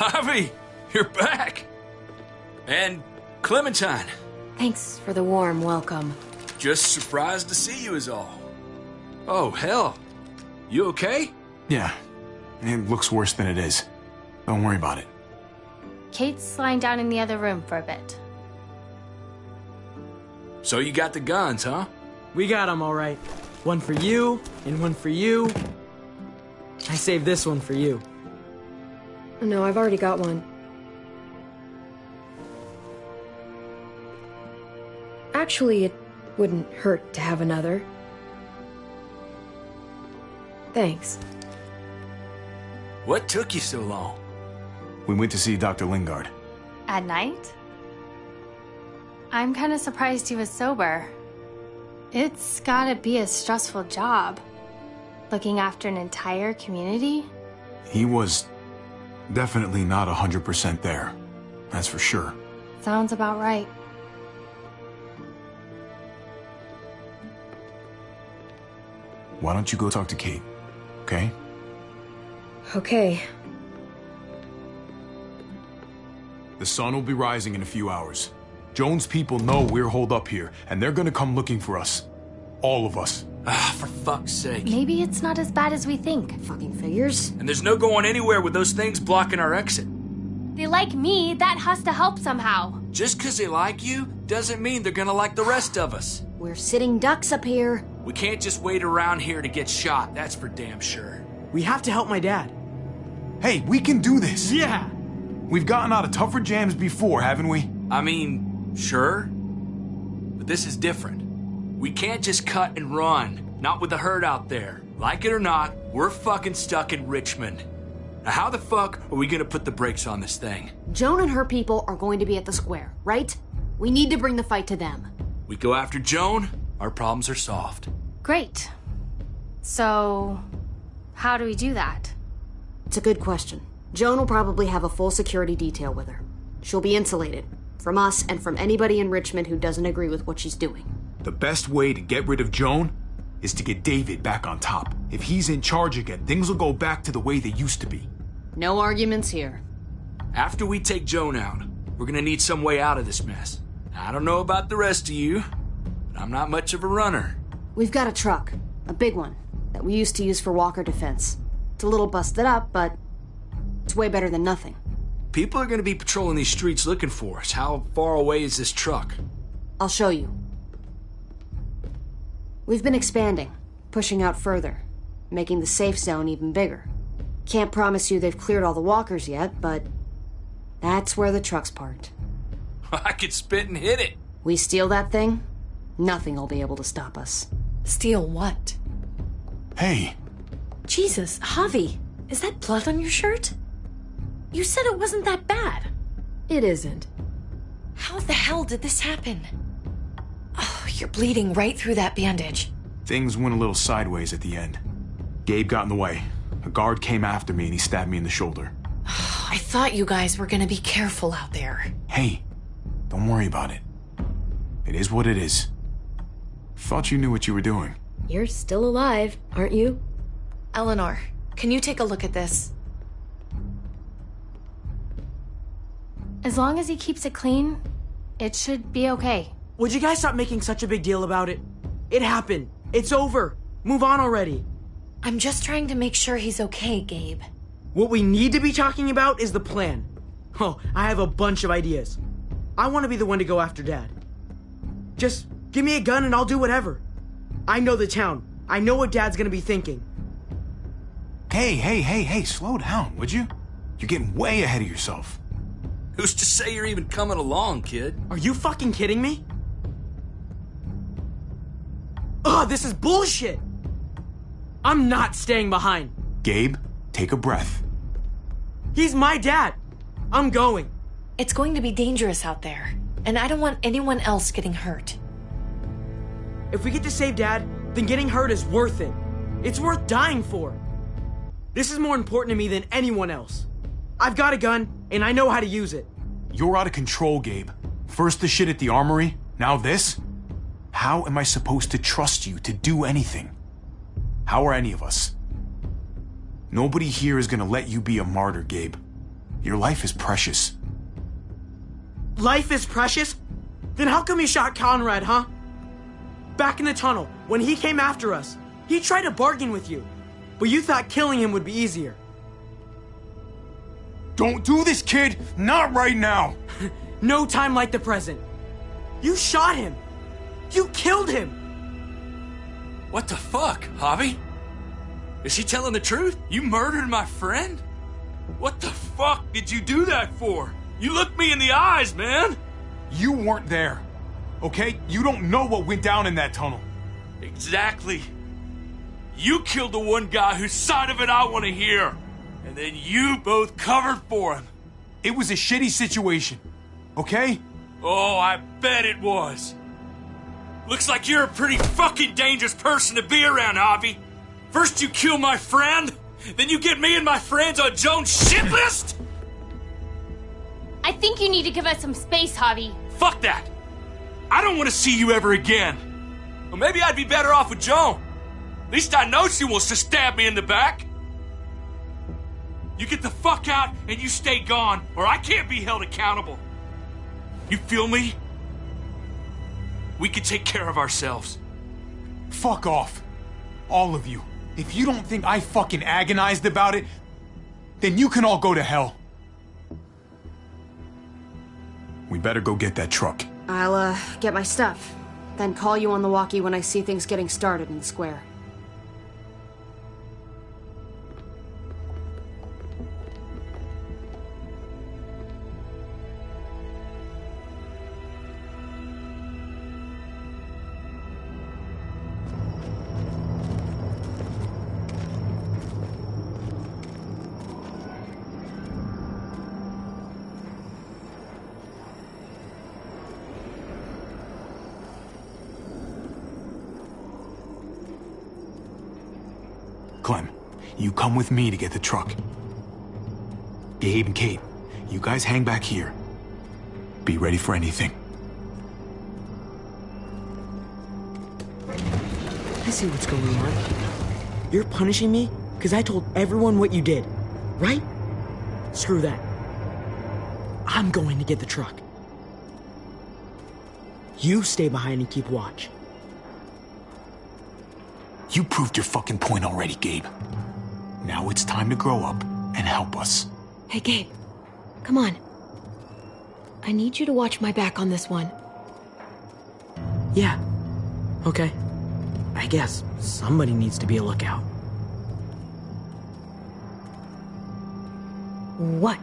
Javi, you're back. And Clementine. Thanks for the warm welcome. Just surprised to see you is all. Oh, hell. You okay? Yeah. It looks worse than it is. Don't worry about it. Kate's lying down in the other room for a bit. So you got the guns, huh? We got them all right. One for you, and one for you. I saved this one for you. No, I've already got one. Actually, it wouldn't hurt to have another. Thanks. What took you so long? We went to see Dr. Lingard. At night? I'm kind of surprised he was sober. It's gotta be a stressful job. Looking after an entire community? He was definitely not 100% there. That's for sure. Sounds about right. Why don't you go talk to Kate, okay? Okay. The sun will be rising in a few hours. Joan's people know we're holed up here, and they're gonna come looking for us. All of us. Ah, for fuck's sake. Maybe it's not as bad as we think. Fucking figures. And there's no going anywhere with those things blocking our exit. They like me, that has to help somehow. Just 'cause they like you doesn't mean they're gonna like the rest of us. We're sitting ducks up here. We can't just wait around here to get shot, that's for damn sure. We have to help my dad. Hey, we can do this! Yeah! We've gotten out of tougher jams before, haven't we? I mean, sure. But this is different. We can't just cut and run. Not with the herd out there. Like it or not, we're fucking stuck in Richmond. Now how the fuck are we gonna put the brakes on this thing? Joan and her people are going to be at the square, right? We need to bring the fight to them. We go after Joan, our problems are solved. Great. So, how do we do that? It's a good question. Joan will probably have a full security detail with her. She'll be insulated. From us and from anybody in Richmond who doesn't agree with what she's doing. The best way to get rid of Joan is to get David back on top. If he's in charge again, things will go back to the way they used to be. No arguments here. After we take Joan out, we're gonna need some way out of this mess. I don't know about the rest of you, but I'm not much of a runner. We've got a truck. A big one. That we used to use for walker defense. It's a little busted up, but it's way better than nothing. People are gonna be patrolling these streets looking for us. How far away is this truck? I'll show you. We've been expanding, pushing out further, making the safe zone even bigger. Can't promise you they've cleared all the walkers yet, but that's where the truck's parked. I could spit and hit it. We steal that thing, nothing will be able to stop us. Steal what? Hey, Jesus, Javi, is that blood on your shirt? You said it wasn't that bad. It isn't. How the hell did this happen? Oh, you're bleeding right through that bandage. things went a little sideways at the end. Gabe got in the way. A guard came after me and he stabbed me in the shoulder. I thought you guys were gonna be careful out there. Hey, don't worry about it. It is what it is. Thought you knew what you were doing. You're still alive, aren't you? Eleanor, can you take a look at this? As long as he keeps it clean, it should be okay. Would you guys stop making such a big deal about it? It happened. It's over. Move on already. I'm just trying to make sure he's okay, Gabe. What we need to be talking about is the plan. Oh, I have a bunch of ideas. I want to be the one to go after Dad. Just give me a gun and I'll do whatever. I know the town. I know what Dad's gonna be thinking. Hey, slow down, would you? You're getting way ahead of yourself. Who's to say you're even coming along, kid? Are you fucking kidding me? Ugh, this is bullshit! I'm not staying behind. Gabe, take a breath. He's my dad. I'm going. It's going to be dangerous out there, and I don't want anyone else getting hurt. If we get to save Dad, then getting hurt is worth it. It's worth dying for. This is more important to me than anyone else. I've got a gun, and I know how to use it. You're out of control, Gabe. First the shit at the armory, now this? How am I supposed to trust you to do anything? How are any of us? Nobody here is gonna let you be a martyr, Gabe. Your life is precious. Life is precious? Then how come you shot Conrad, huh? Back in the tunnel, when he came after us, he tried to bargain with you. But you thought killing him would be easier. Don't do this, kid! Not right now! No time like the present. You shot him! You killed him! What the fuck, Javi? Is he telling the truth? You murdered my friend? What the fuck did you do that for? You looked me in the eyes, man! You weren't there, okay? You don't know what went down in that tunnel. Exactly. You killed the one guy whose side of it I want to hear. And then you both covered for him. It was a shitty situation, okay? Oh, I bet it was. Looks like you're a pretty fucking dangerous person to be around, Javi. First you kill my friend, then you get me and my friends on Jones' shit list? I think you need to give us some space, Javi. Fuck that. I don't want to see you ever again. Well, maybe I'd be better off with Joan. At least I know she wants to stab me in the back. You get the fuck out and you stay gone, or I can't be held accountable. You feel me? We can take care of ourselves. Fuck off. All of you. If you don't think I fucking agonized about it, then you can all go to hell. We better go get that truck. I'll, get my stuff. Then call you on the walkie when I see things getting started in the square. Clem, you come with me to get the truck. Gabe and Kate, you guys hang back here. Be ready for anything. I see what's going on. You're punishing me because I told everyone what you did, right? Screw that. I'm going to get the truck. You stay behind and keep watch. You proved your fucking point already, Gabe. Now it's time to grow up and help us. Hey, Gabe. Come on. I need you to watch my back on this one. Yeah. Okay. I guess somebody needs to be a lookout. What?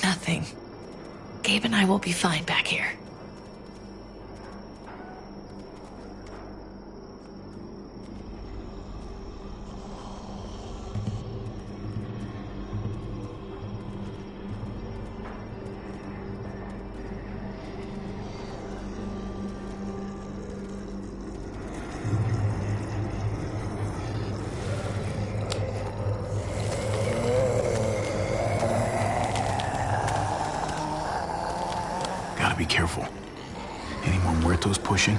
Nothing. Gabe and I will be fine back here. Gotta be careful. Any more muertos pushing,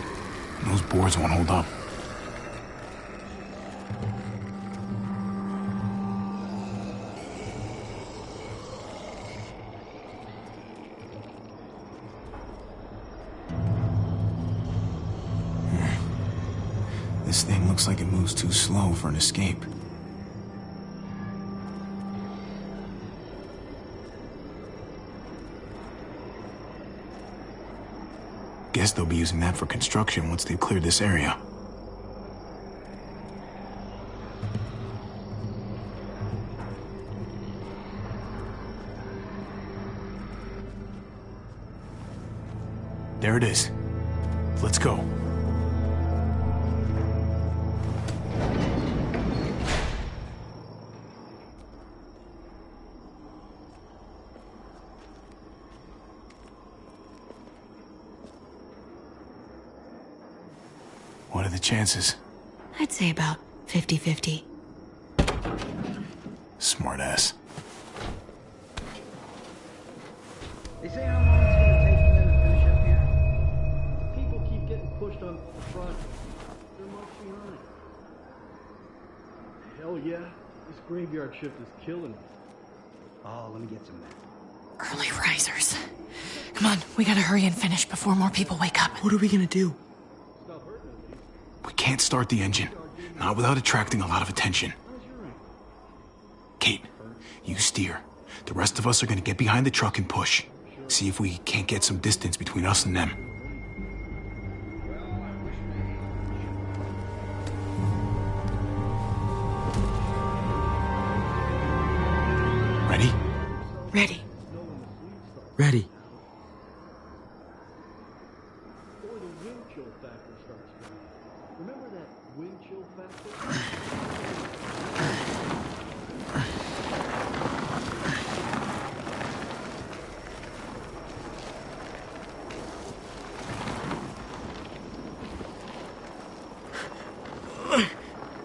and those boards won't hold up. This thing looks like it moves too slow for an escape. Guess they'll be using that for construction once they've cleared this area. There it is. Let's go. What are the chances? I'd say about 50-50. Smartass. They say how long it's gonna take for them to finish up here. People keep getting pushed on the front. They're marching behind. Hell yeah. This graveyard shift is killing me. Oh, let me get some of that. Early risers. Come on, we gotta hurry and finish before more people wake up. What are we gonna do? We can't start the engine. Not without attracting a lot of attention. Kate, you steer. The rest of us are gonna get behind the truck and push. See if we can't get some distance between us and them. Ready? Ready. Ready. Or the wind chill factor starts to. Remember that wind chill factor?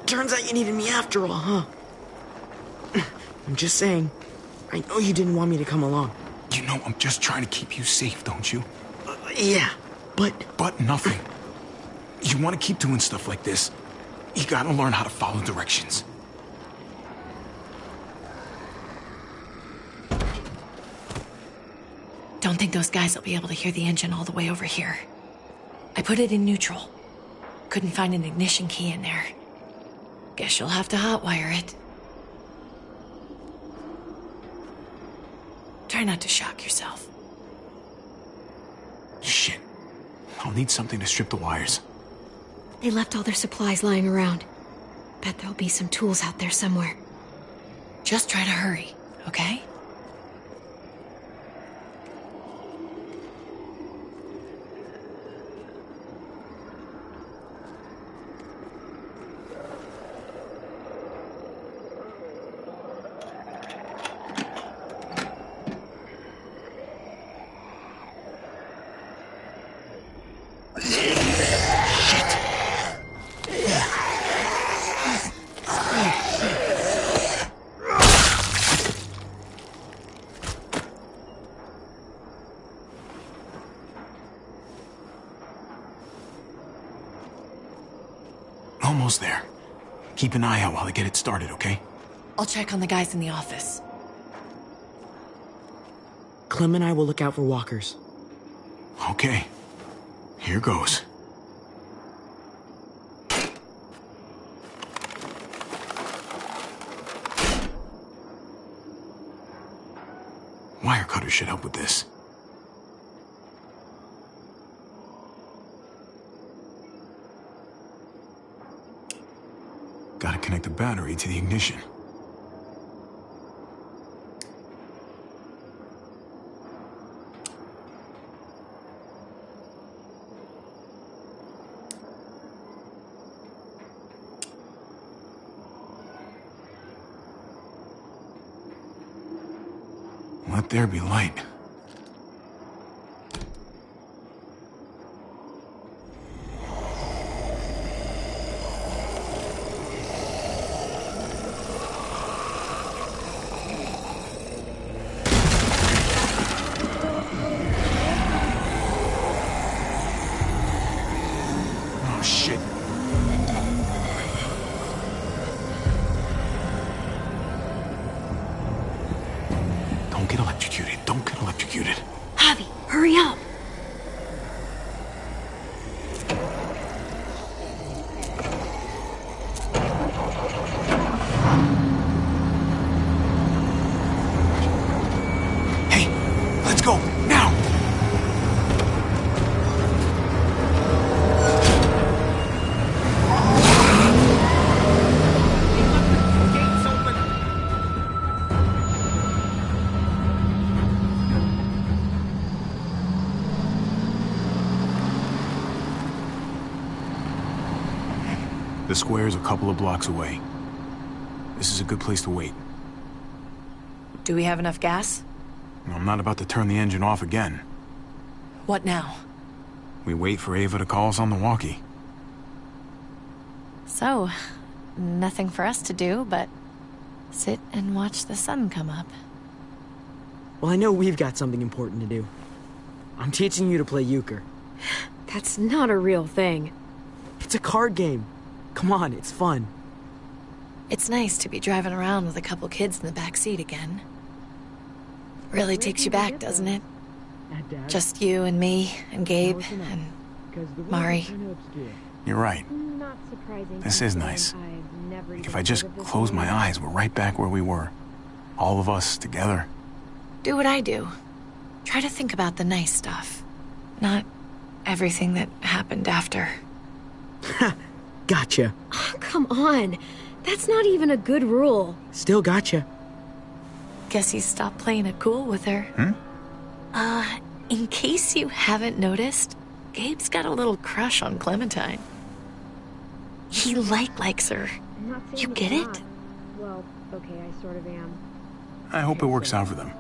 Turns out you needed me after all, huh? I'm just saying. I know you didn't want me to come along. You know I'm just trying to keep you safe, don't you? Yeah, but... But nothing. You want to keep doing stuff like this, you gotta learn how to follow directions. Don't think those guys will be able to hear the engine all the way over here. I put it in neutral. Couldn't find an ignition key in there. Guess you'll have to hotwire it. Try not to shock yourself. Shit. I'll need something to strip the wires. They left all their supplies lying around. Bet there'll be some tools out there somewhere. Just try to hurry, okay? Almost there. Keep an eye out while I get it started, okay? I'll check on the guys in the office. Clem and I will look out for walkers. Okay. Here goes. Wire cutter should help with this. Gotta connect the battery to the ignition. Let there be light. Oh, shit. Don't get electrocuted. Don't get electrocuted. Javi, hurry up! Hey, let's go, now! The square's a couple of blocks away. This is a good place to wait. Do we have enough gas? I'm not about to turn the engine off again. What now? We wait for Ava to call us on the walkie. So, nothing for us to do but sit and watch the sun come up. Well, I know we've got something important to do. I'm teaching you to play euchre. That's not a real thing. It's a card game. Come on, it's fun. It's nice to be driving around with a couple kids in the back seat again. Really takes you back, doesn't it? Just you and me and Gabe and Mari. You're right. This is nice. Like if I just close my eyes, we're right back where we were. All of us together. Do what I do. Try to think about the nice stuff. Not everything that happened after. Gotcha. Oh, come on. That's not even a good rule. Still gotcha. Guess he stopped playing it cool with her. In case you haven't noticed, Gabe's got a little crush on Clementine. He likes her. You get it? Well, okay, I sort of am. I hope it works out for them.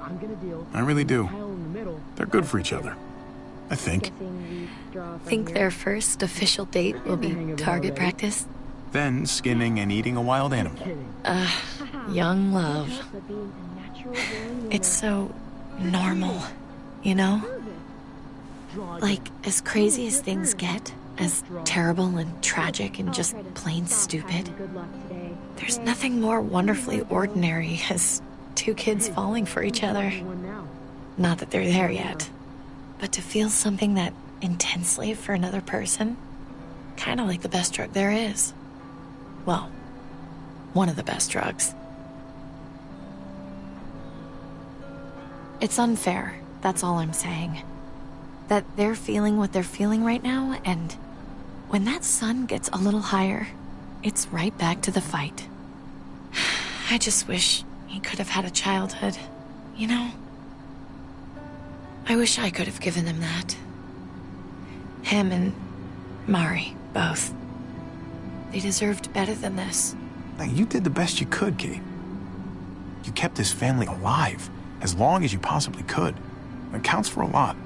I really do. They're good for each other. I think. Think their first official date will be target practice? Then skinning and eating a wild animal. Young love. It's so normal, you know? Like, as crazy as things get, as terrible and tragic and just plain stupid, there's nothing more wonderfully ordinary as two kids falling for each other. Not that they're there yet, but to feel something that intensely for another person, kind of like the best drug there is. Well, one of the best drugs. It's unfair, that's all I'm saying. That they're feeling what they're feeling right now, and when that sun gets a little higher, it's right back to the fight. I just wish he could have had a childhood, you know? I wish I could have given them that. Him and Mari, both. They deserved better than this. Now, you did the best you could, Kate. You kept this family alive as long as you possibly could. It counts for a lot.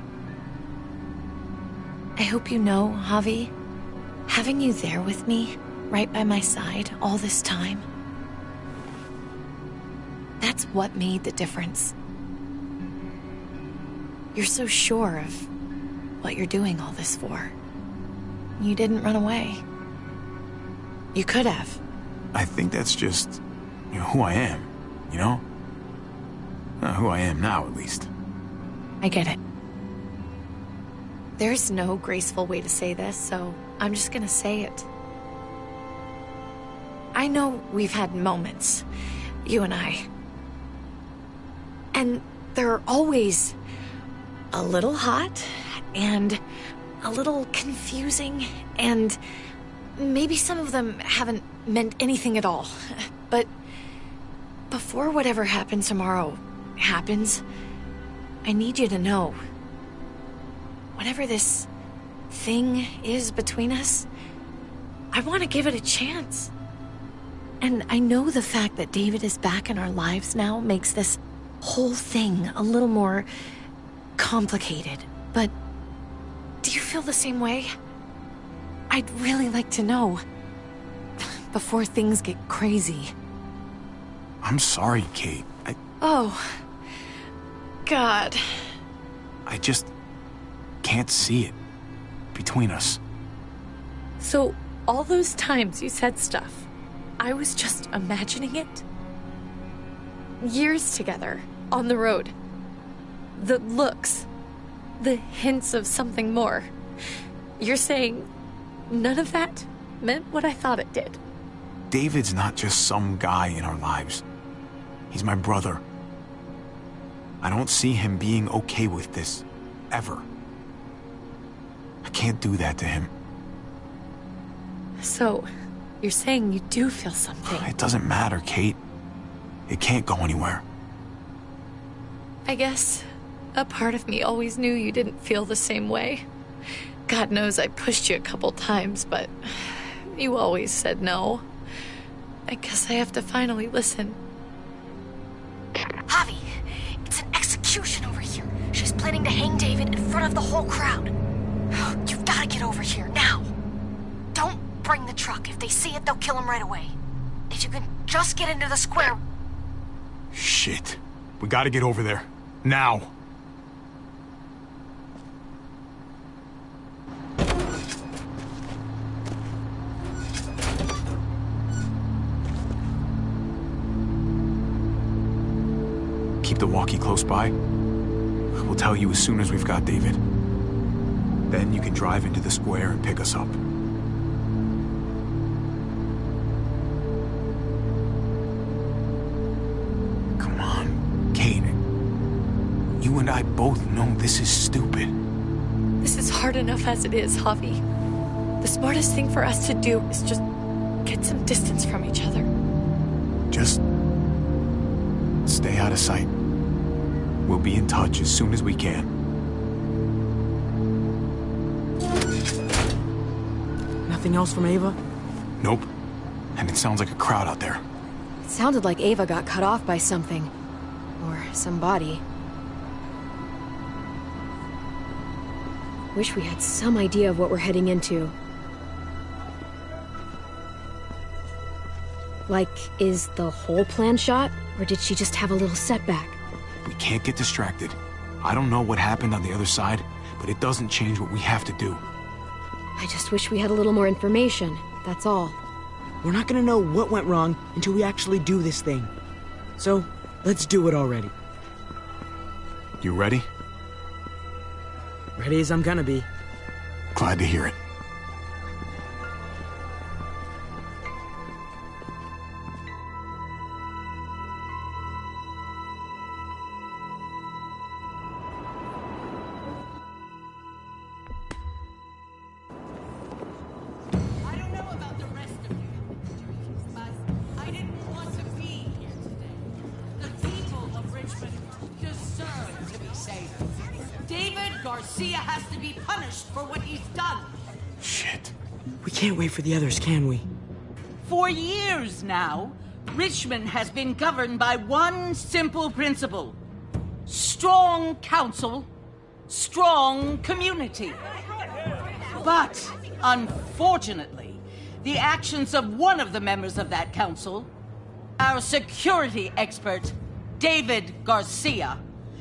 I hope you know, Javi, having you there with me, right by my side all this time, that's what made the difference. You're so sure of what you're doing all this for. You didn't run away. You could have. I think that's just, who I am, you know? Who I am now, at least. I get it. There's no graceful way to say this, so I'm just gonna say it. I know we've had moments, you and I. And they're always a little hot, and a little confusing, and maybe some of them haven't meant anything at all. But before whatever happens tomorrow happens, I need you to know, whatever this thing is between us, I want to give it a chance. And I know the fact that David is back in our lives now makes this whole thing a little more complicated. But do you feel the same way? I'd really like to know before things get crazy. I'm sorry, Kate. Oh, God. I just can't see it between us. So, all those times you said stuff, I was just imagining it? Years together, on the road. The looks, the hints of something more. You're saying none of that meant what I thought it did? David's not just some guy in our lives. He's my brother. I don't see him being okay with this, ever. I can't do that to him. So, you're saying you do feel something? It doesn't matter, Kate. It can't go anywhere. I guess a part of me always knew you didn't feel the same way. God knows I pushed you a couple times, but you always said no. I guess I have to finally listen. Javi, it's an execution over here. She's planning to hang David in front of the whole crowd. You've got to get over here, now. Don't bring the truck. If they see it, they'll kill him right away. If you can just get into the square... Shit. We gotta get over there. Now. Keep the walkie close by. We'll tell you as soon as we've got David. Then you can drive into the square and pick us up. Come on, Kate. You and I both know this is stupid. This is hard enough as it is, Javi. The smartest thing for us to do is just get some distance from each other. Just stay out of sight. We'll be in touch as soon as we can. Nothing else from Ava? Nope. And it sounds like a crowd out there. It sounded like Ava got cut off by something. Or somebody. Wish we had some idea of what we're heading into. Like, is the whole plan shot? Or did she just have a little setback? We can't get distracted. I don't know what happened on the other side, but it doesn't change what we have to do. I just wish we had a little more information, that's all. We're not gonna know what went wrong until we actually do this thing. So, let's do it already. You ready? Ready as I'm gonna be. Glad to hear it. Garcia has to be punished for what he's done. Shit. We can't wait for the others, can we? For years now, Richmond has been governed by one simple principle. Strong council, strong community. But, unfortunately, the actions of one of the members of that council, our security expert, David Garcia,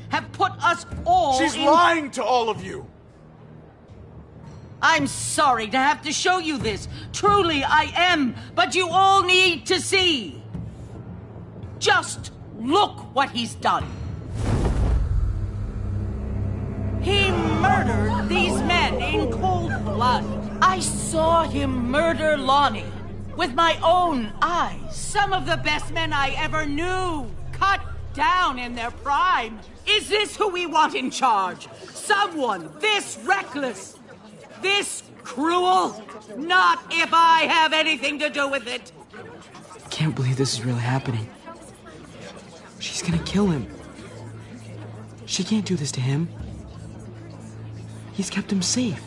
have put us all She's lying to all of you! I'm sorry to have to show you this. Truly, I am. But you all need to see. Just look what he's done. He murdered these men in cold blood. I saw him murder Lonnie with my own eyes. Some of the best men I ever knew, cut down in their prime. Is this who we want in charge? Someone this reckless, this cruel? Not if I have anything to do with it. Can't believe this is really happening. She's gonna kill him. She can't do this to him. He's kept him safe.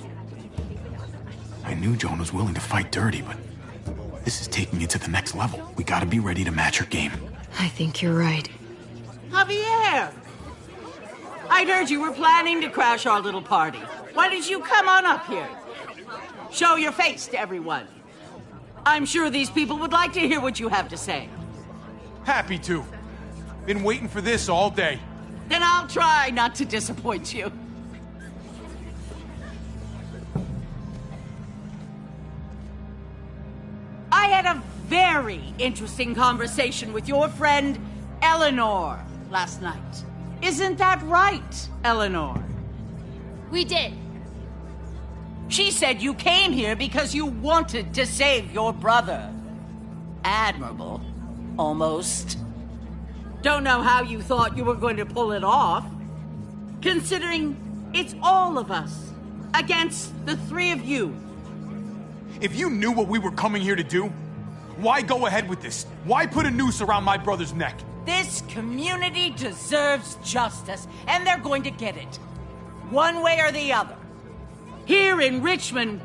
I knew Joan was willing to fight dirty, but this is taking it to the next level. We gotta be ready to match her game. I think you're right. Javier! I'd heard you were planning to crash our little party. Why did you come on up here? Show your face to everyone. I'm sure these people would like to hear what you have to say. Happy to. Been waiting for this all day. Then I'll try not to disappoint you. I had a very interesting conversation with your friend Eleanor last night. Isn't that right, Eleanor? We did. She said you came here because you wanted to save your brother. Admirable. Almost. Don't know how you thought you were going to pull it off, considering it's all of us against the three of you. If you knew what we were coming here to do, why go ahead with this? Why put a noose around my brother's neck? This community deserves justice, and they're going to get it. One way or the other. Here in Richmond,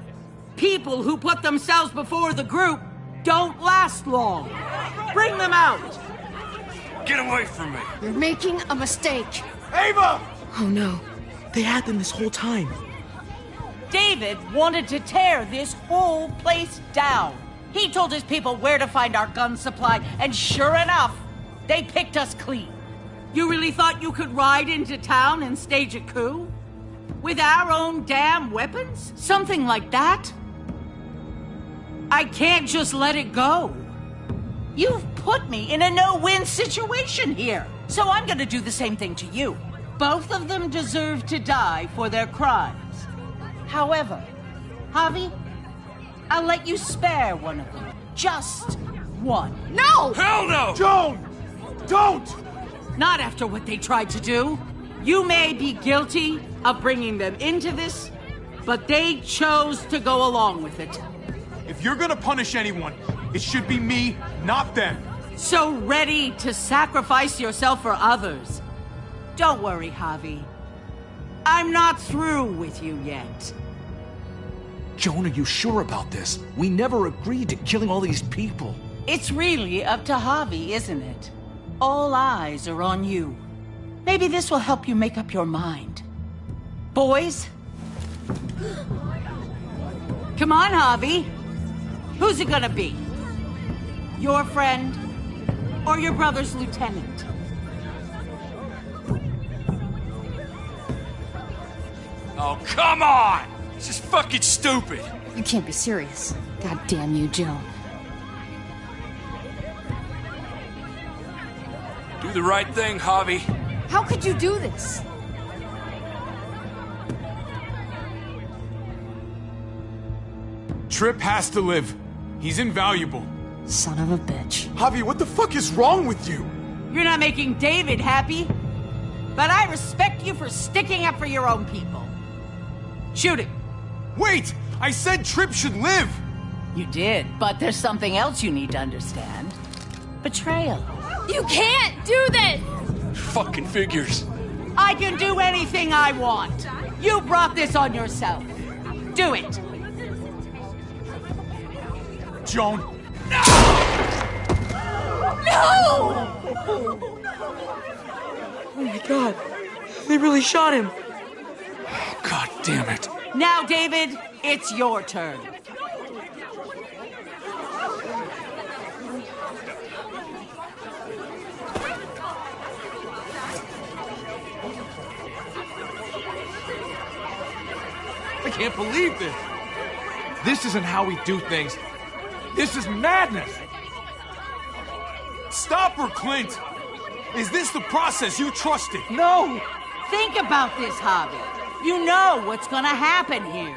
people who put themselves before the group don't last long. Bring them out. Get away from me. You're making a mistake. Ava! Oh no. They had them this whole time. David wanted to tear this whole place down. He told his people where to find our gun supply, and sure enough, they picked us clean. You really thought you could ride into town and stage a coup? With our own damn weapons? Something like that? I can't just let it go. You've put me in a no-win situation here. So I'm gonna do the same thing to you. Both of them deserve to die for their crimes. However, Javi, I'll let you spare one of them. Just one. No! Hell no! Joan! Don't! Not after what they tried to do. You may be guilty of bringing them into this, but they chose to go along with it. If you're gonna punish anyone, it should be me, not them. So ready to sacrifice yourself for others. Don't worry, Javi. I'm not through with you yet. Joan, are you sure about this? We never agreed to killing all these people. It's really up to Javi, isn't it? All eyes are on you. Maybe this will help you make up your mind. Boys? Come on, Javi. Who's it gonna be? Your friend or your brother's lieutenant? Oh, come on! This is fucking stupid! You can't be serious. God damn you, Joan. Do the right thing, Javi. How could you do this? Tripp has to live. He's invaluable. Son of a bitch. Javi, what the fuck is wrong with you? You're not making David happy. But I respect you for sticking up for your own people. Shoot him. Wait! I said Tripp should live! You did, but there's something else you need to understand. Betrayal. You can't do this! Fucking figures. I can do anything I want. You brought this on yourself. Do it. Joan. No! Oh my god. They really shot him. God damn it. Now, David, it's your turn. I can't believe this. This isn't how we do things. This is madness. Stop her, Clint. Is this the process you trusted? No! Think about this, Javi. You know what's gonna happen here.